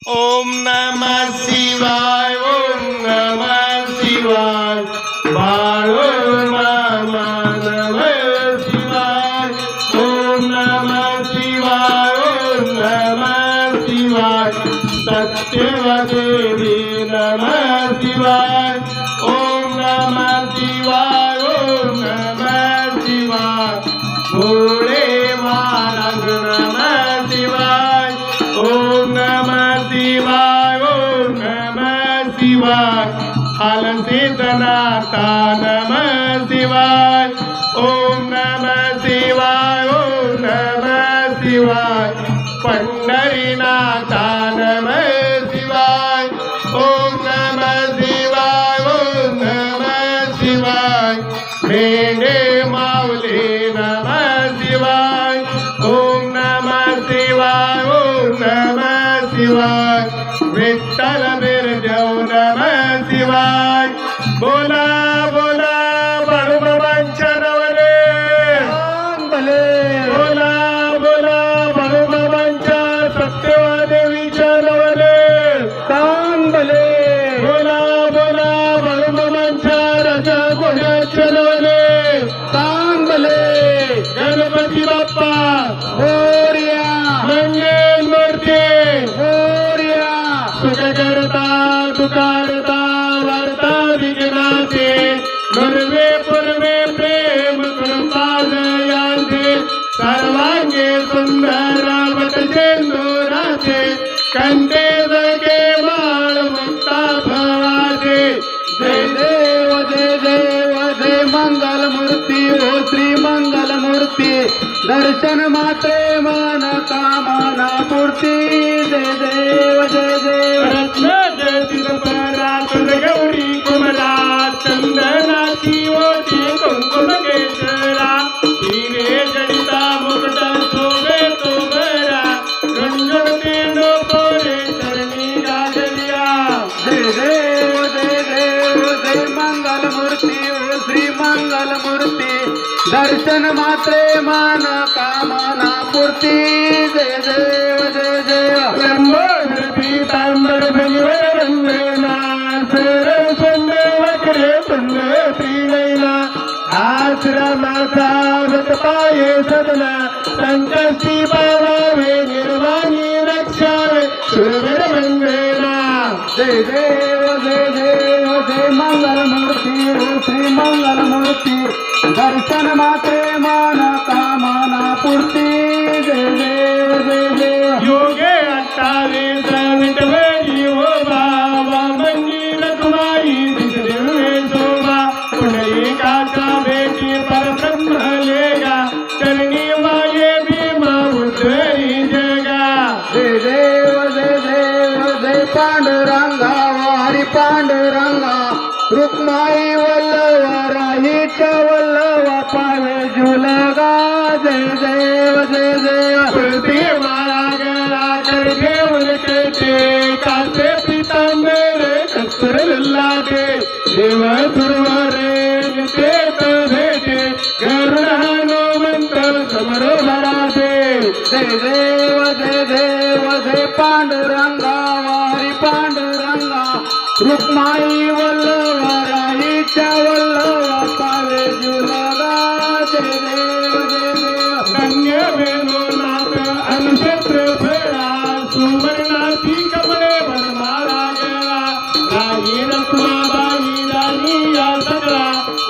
ओम नमः शिवाय ओम नमः शिवाय बाळो मामा नमः शिवाय ओम नमः शिवाय ओम नमः शिवाय सत्यवदेवी नमः शिवाय ओम नमः शिवाय ओम नमः शिवाय भोले महाराज नमः शिवाय ओम नमः शिवाय ओम नमः शिवाय हलसिद्धनाथा नमः शिवाय ओम नमः शिवाय ओम नमः शिवाय पंढरीनाथा नमः शिवाय ओम नमः शिवाय ओम नमः शिवाय मेढे माऊली नमः शिवाय ओम नमः शिवाय ओम नमः शिवाय विठ्ठल बिरदेव नमः शिवाय बोला बोला बाळूबाबांच्या नावाने बोला बोला बाळूबाबांच्या सत्यवादेवीच्या नावाने बोला बोला बाळूबाबांच्या राजा घोड्याच्या नावाने गणपती बाप्पा मोरया मंगल मूर्ती मोरया सुख करता तुकारता वार्ता विघ्नाचे नरवे पूर्वे प्रेम कृपा जयांचे सर्वांगे सुंदर वटचेंदुराचे कंठे जगे बाळ मुक्ता भवाचे जय देव जय देव जय मंगल मूर्ती ओ श्री मंगल मूर्ती दर्शन मात्रे मन कामना पूर्ती जय देव जय देव रत्न जयती परात गौरी कुमरा चंदनाची ओटी कुंकुम केशरा हिरे जडिता मुकुट शोभे तोमरा रंजवते डोकोरे चरणी गाजलिया जय देव जय देव जय मंगल मूर्ती ओ श्री मंगल मूर्ती दर्शन मात्रे मन कामना पूर्ती जय देव जय देव लंबोदर पीतांबर भगवर रंगना सर सुंदर वक्रे सुंदर त्रिनयना आश्रमाचा व्रत पाये सदना संकष्टी पावावे निर्वाणी रक्षावे सुरवर मंगना जय देव जय देव जय मंगल मूर्ती ओ श्री मंगल मूर्ती दर्शन मात्रे मन कामना पूर्ती जय देव जय देव योगे अट्टावीस विठ्ठली ओ बाबा मंदिर तुम्हारी दिसरे शोभा पुंडलिकाचा भेटी परब्रह्म लेगा चरणी वाये भीमा उद्धरी जगा जय देव जय देव जय पांडुरंगा हरी पांडुरंगा रुक्माई वल्लभ राहीच्या वल्लभ पावे झुलगा जय देव जय देव कुर्ती माळा गळा कर घेऊन केटे कासे पितांबर कस्तर लाटे देव सुरवरे नितेत भेटे गरुड हनुमंत समरो भराते जय देव जय पांडुरंगा वारी पांडुरंगा रुक्माई वल्लभ राहीच्या वल्लभ पावे झुलगा जय देव जय देव धन्य वेणू नाथ अनुक्षेत्र फेरा सुवर्णाची कमळे वनमाळा गेला राही रखुमाबाई राणी या सगळा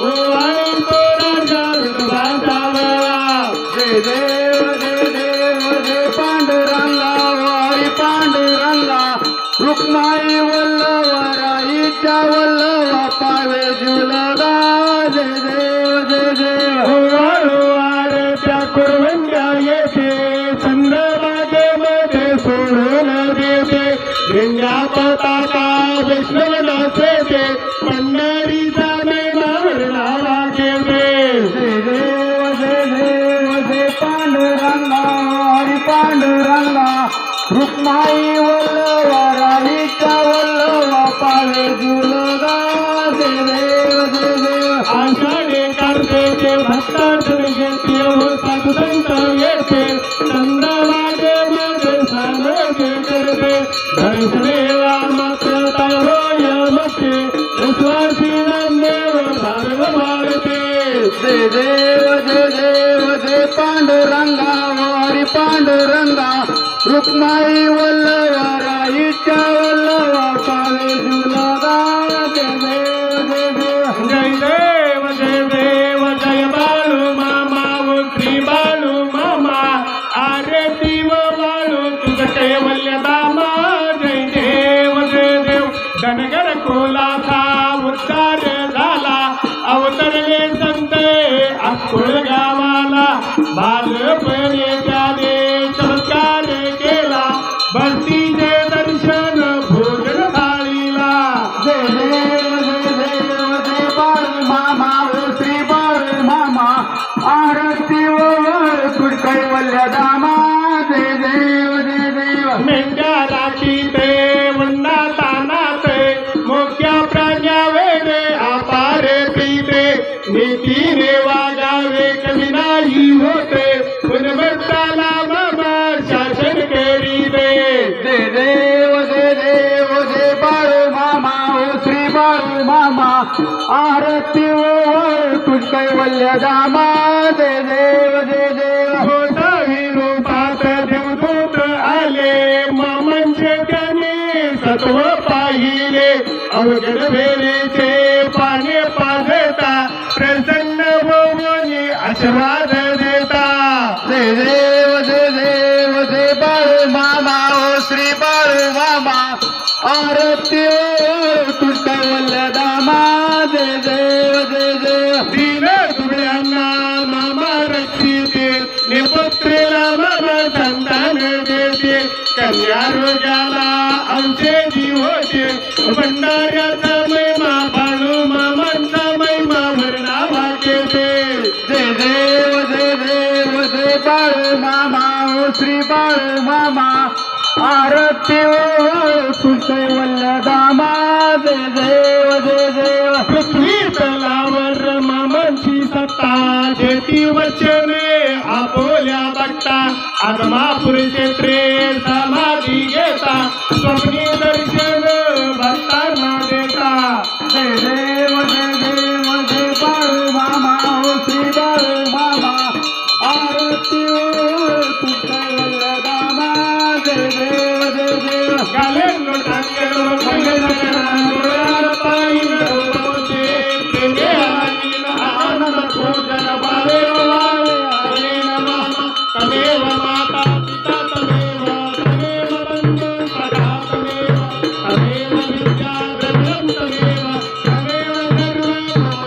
ओवाळी तो राजा विठोबाचा वेळा जय देव जय पांडुरंगा वारी पांडुरंगा रुक्माई वल्लभ राहीच्या वल्लभ पावे झुलगा जय देव वाळ त्या कुरवंड्या येते चंद्रभागेमध्ये सोडून देते झेंडा पताका वैष्णव नसेते पंढरीचा नावावर नावा घेते जय देव जय पांडुरंगा हरी पांडुरंगा रुक्माई वल्लभ राहीच्या वल्लभ पावे झुलगा जय देव आषाढे कार्तिके भक्तार्चन घेते हो साधू संत येते चंद्रभागे मध्ये सामोरे करते दर्शनेला मात्र होय मते विश्वासी नामदेव भार्गव मारते जय देव जय देव जय पांडुरंगा हरी पांडुरंगा रुक्माई वल्लवा राईच्या वल्लवा पावे जुलगा जय देव जय देव जय देव जय बाळू मामा व श्री बाळू मामा आरती व बाळू तुझ कैवल्य दामा जय देव धनगर कोलाचा उद्धार झाला अवतरले संत अक्कोळ गावाला बालपणे त्याने चमत्कार केला भक्तीचे दर्शन भोजन थाळीला जय देव जय बाळू मामा ओ श्री बाळू मामा आरती तुझ कैवल्य दामा जय देव मेंढ्या राखी ते वंडा तानाते मोक्या प्राण्या वेडे अपारे पीते नीतीने वागावे कमी नाही होते पुनमर्ताला मामा शासन करी दे जय देव जय बाळू मामा ओ श्री बाळू मामा आरती तुझ कैवल्य दामा जय देव होता विरूपात देवदूत आले मामांचे त्याने सत्व पाहिले अवघड वेळेचे पाणी पाजता प्रसन्न भोवनी आशीर्वाद देता जय देव जय बाळू मामा ओ श्री बाळू मामा आरती तुझ कैवल्य दामा जय देव दीन दुबळ्यांना मामा रक्षिते निपुत्रेला मामा संतान देते कन्या रोगाला औषधी होते भंडाऱ्याचा महिमा बाळू मामांचा महिमा वर्णावा घेते जय देव जय बाळू मामा ओ श्री बाळू मामा आरती तुझ कैवल्य दामा जय देव पृथ्वी तलावर मामांची सत्ता शेती वचने आपोल्या बघता आदमापूर क्षेत्रे समाधी घेता स्वप्नी दर्शन भक्तांना देता जय देव जय बाळू मामा ओ श्री बाळू मामा आरती तुझ कैवल्य दामा जय देव गालेंनो टांगेलो मंगल पायीन होते प्रेमे आलीन आनंद पूजन बाले वाले हरे मामा तमेव माता पिता तमेव बंधु सखा तमेव विद्या ब्रह्म तमेव सर्व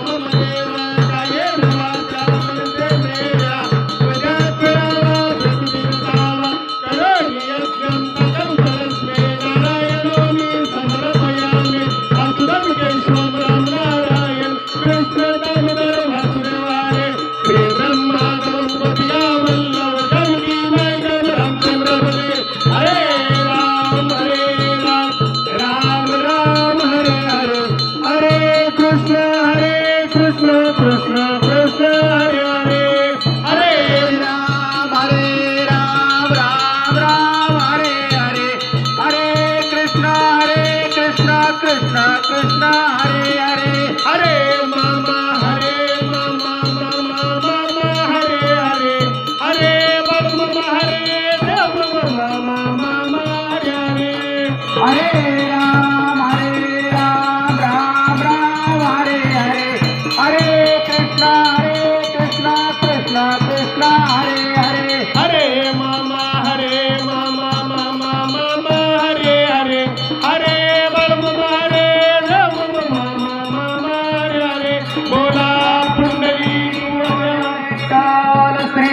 ममदेव कायेन वाचा मनसे मेरा तुझ्या करावा प्रतिदिनतावा करोमि यज्ञं सकलं परस्मै नारायणो मी समर्पयामि अच्युतं केशवं राम नारायण कृष्ण दामोदर वासुदेवाय श्री ब्रह्मादवं पतिया वल्लभ जानकी नायक रामचंद्र बोले हरे राम राम राम हरे हरे हरे कृष्ण कृष्ण कृष्ण हरे हरे राम राम राम हरे हरे कृष्ण कृष्ण कृष्ण हरे हरे मामा मामा हरे बाबू मामा हरे देव मामा हरे राम हरे कृष्ण कृष्ण हरे हरे मामा मामा हरे बाबू मामा हरे देव मामा हरे बोला पुंडली काल श्री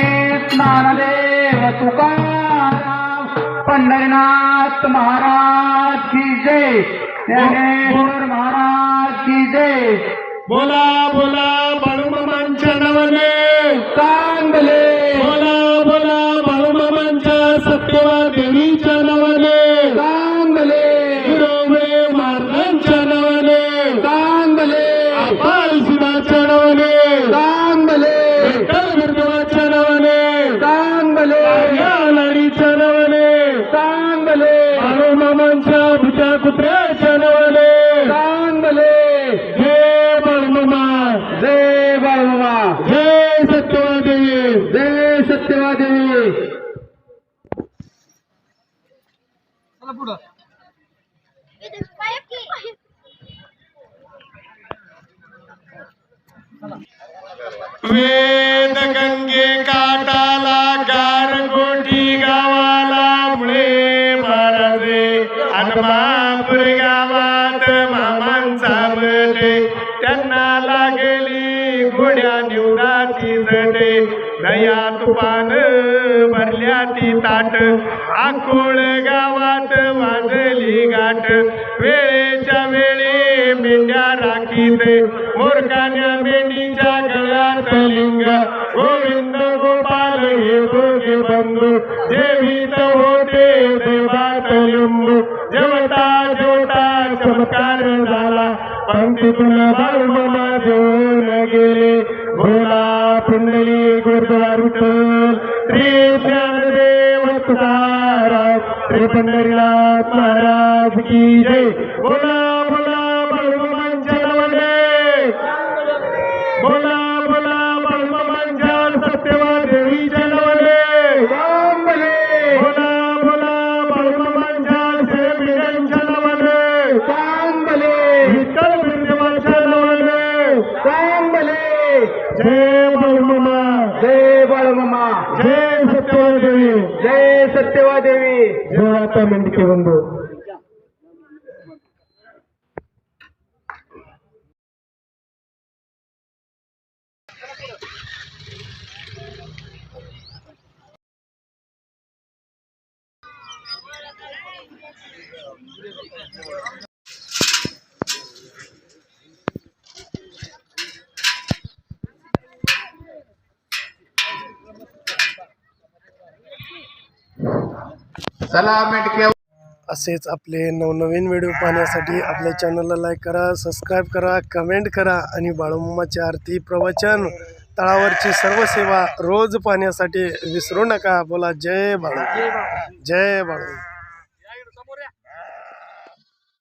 ज्ञानदेव तुकाराम पंढरीनाथ महाराज की जय ज्ञानेश्वर महाराज की जय बोला बाळू मामांच्या नावाने चांगले बोला बाळू मामांच्या सत्यवा देवीच्या नावाने चांगले हिरोबे महाराजांच्या नावाने चांगले अपाल शिवाच्या नावाने चांगले विठ्ठल नावाने चांगले लाडीच्या नावाने चांगले बाळू मामांच्या कुत्र्याच्या नवने सांग भले जय बाळूमामा जय बाळूमामा जय सत्यवादेवी जय सत्यवादेवी. वेद गंगे काटाला गारगोटी गावाला मुळे महाराजे हनुमानपूर गावात मामांचा बडे त्यांना लागेली घोड्या निवडाची जडे दया तुपान भरल्या ती ताट आकोळ गावात वाजली गाठ वेळेच्या वेळी मेंढ्या राखीते मोरकान्या मेंढीच्या गळ्यात लिंग गोविंद गोपाल हे दोघे बंधू जेवीत होते देवात लिंबू जेवता जेवता चमत्कार झाला पंक्तीतून बाळूमामा जेवून गेले भोला पुंडली गुरुद्वार विठ्ठल श्री ज्ञानदेव तुकाराम श्री पंढरीनाथ महाराज की जय. बोला बोला बाळूमामांच्या नावाने बोला बोला बाळूमामांच्या सत्यवादेवीच्या नावाने सांग भले बोला बोला बाळूमामांच्या सेविकांच्या नावाने सांग भले विठ्ठल गुरुदेवाच्या नावाने सांग भले जय बाळूमामा जय बाळूमामा जय सत्यवादेवी जय सत्यवादेवी. जय आता मेंढके बंधू. चला मेंढके असेच आपले नवनवीन व्हिडिओ पाहण्यासाठी आपल्या चॅनलला लाईक करा, सबस्क्राईब करा, कमेंट करा आणि बाळूमामाची आरती प्रवचन तळावरची सर्व सेवा रोज पाहण्यासाठी विसरू नका. बोला जय बाळू जय बाळू.